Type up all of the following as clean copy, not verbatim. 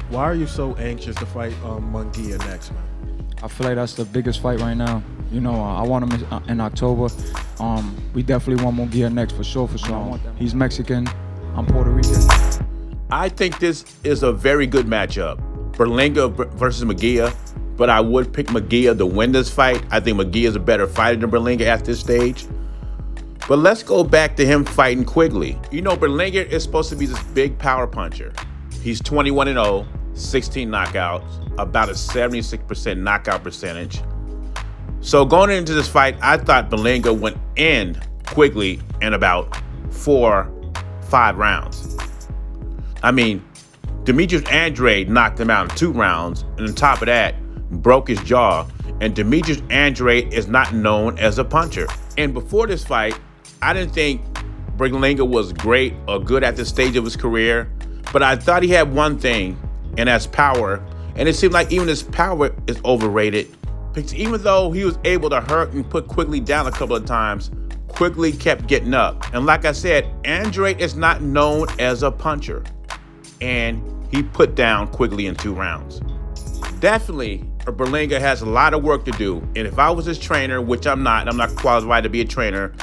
Why are you so anxious to fight Munguia next, man? I feel like that's the biggest fight right now. I want him in October. We definitely want Munguia next for sure. He's Mexican. I'm Puerto Rican. I think this is a very good matchup. Berlanga versus Munguia, but I would pick Munguia to win this fight. I think Munguia is a better fighter than Berlanga at this stage. But let's go back to him fighting Quigley. Berlanga is supposed to be this big power puncher. He's 21-0, 16 knockouts, about a 76% knockout percentage. So going into this fight, I thought Berlanga would end Quigley in about 4-5 rounds. Demetrius Andrade knocked him out in 2 rounds, and on top of that, broke his jaw. And Demetrius Andrade is not known as a puncher. And before this fight, I didn't think Berlanga was great or good at this stage of his career, but I thought he had one thing, and that's power. And it seemed like even his power is overrated, because even though he was able to hurt and put Quigley down a couple of times, Quigley kept getting up. And like I said, Andrade is not known as a puncher, and he put down Quigley in 2 rounds. Definitely, Berlanga has a lot of work to do, and if I was his trainer, which I'm not qualified to be a trainer,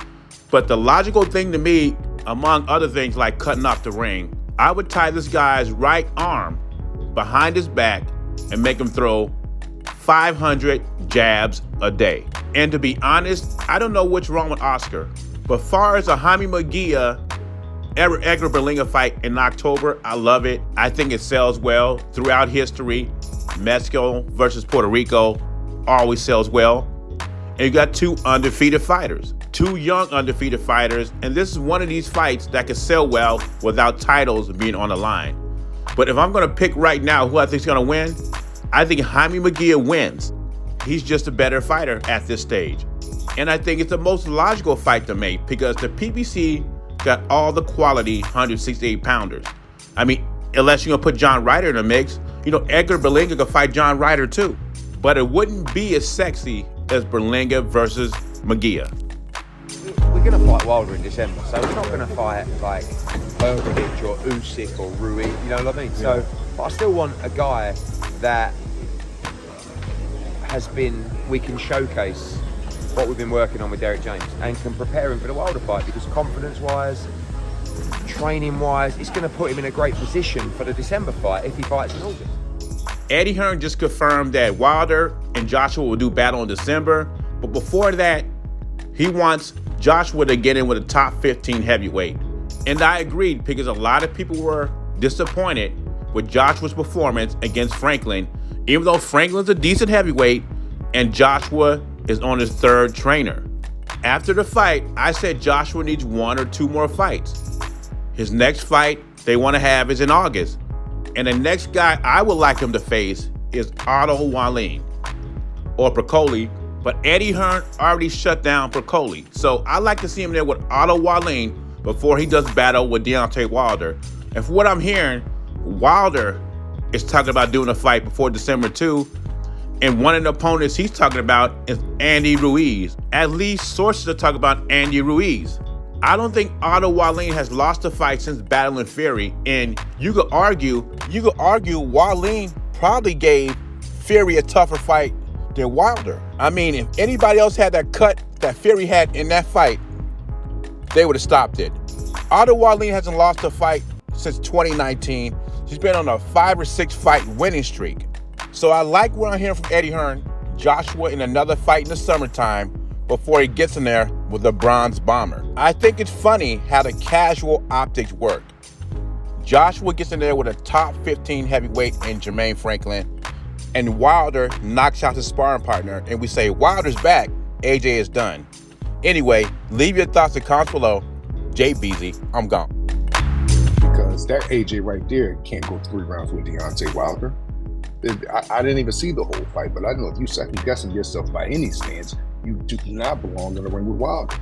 but the logical thing to me, among other things like cutting off the ring, I would tie this guy's right arm behind his back and make him throw 500 jabs a day. And to be honest, I don't know what's wrong with Oscar, but far as a Jaime Munguia Edgar Berlanga fight in October, I love it. I think it sells well throughout history. Mexico versus Puerto Rico always sells well. And you got 2 undefeated fighters, 2 young undefeated fighters, and this is one of these fights that can sell well without titles being on the line. But if I'm going to pick right now who I think is going to win, I think Jaime Munguia wins. He's just a better fighter at this stage. And I think it's the most logical fight to make because the PBC got all the quality 168-pounders. Unless you're going to put John Ryder in the mix, Edgar Berlanga could fight John Ryder too. But it wouldn't be as sexy as Berlanga versus Munguia. We're going to fight Wilder in December, so we're not going to fight like Herbovich or Usyk or Rui, you know what I mean? Yeah. So, but I still want a guy that we can showcase what we've been working on with Derek James and can prepare him for the Wilder fight, because confidence-wise, training-wise, it's going to put him in a great position for the December fight if he fights in August. Eddie Hearn just confirmed that Wilder and Joshua will do battle in December, but before that, he wants Joshua to get in with a top 15 heavyweight. And I agreed, because a lot of people were disappointed with Joshua's performance against Franklin, even though Franklin's a decent heavyweight and Joshua is on his 3rd trainer. After the fight, I said Joshua needs 1 or 2 more fights. His next fight they want to have is in August. And the next guy I would like him to face is Otto Wallin or Procoli, but Eddie Hearn already shut down Procoli. So I like to see him there with Otto Wallin before he does battle with Deontay Wilder. And from what I'm hearing, Wilder is talking about doing a fight before December 2, and one of the opponents he's talking about is Andy Ruiz. At least sources are talking about Andy Ruiz. I don't think Otto Wallin has lost a fight since battling Fury, and you could argue Wallin probably gave Fury a tougher fight than Wilder. If anybody else had that cut that Fury had in that fight, they would have stopped it. Otto Wallin hasn't lost a fight since 2019. He's been on a 5 or 6 fight winning streak. So I like what I'm hearing from Eddie Hearn, Joshua in another fight in the summertime before he gets in there with the bronze bomber. I think it's funny how the casual optics work. Joshua gets in there with a top 15 heavyweight in Jermaine Franklin, and Wilder knocks out his sparring partner, and we say, Wilder's back, AJ is done. Anyway, leave your thoughts in comments below. Jay Beasy, I'm gone. Because that AJ right there can't go 3 rounds with Deontay Wilder. I didn't even see the whole fight, but I know if you second guessing yourself by any stance, you do not belong in the ring with Wilder.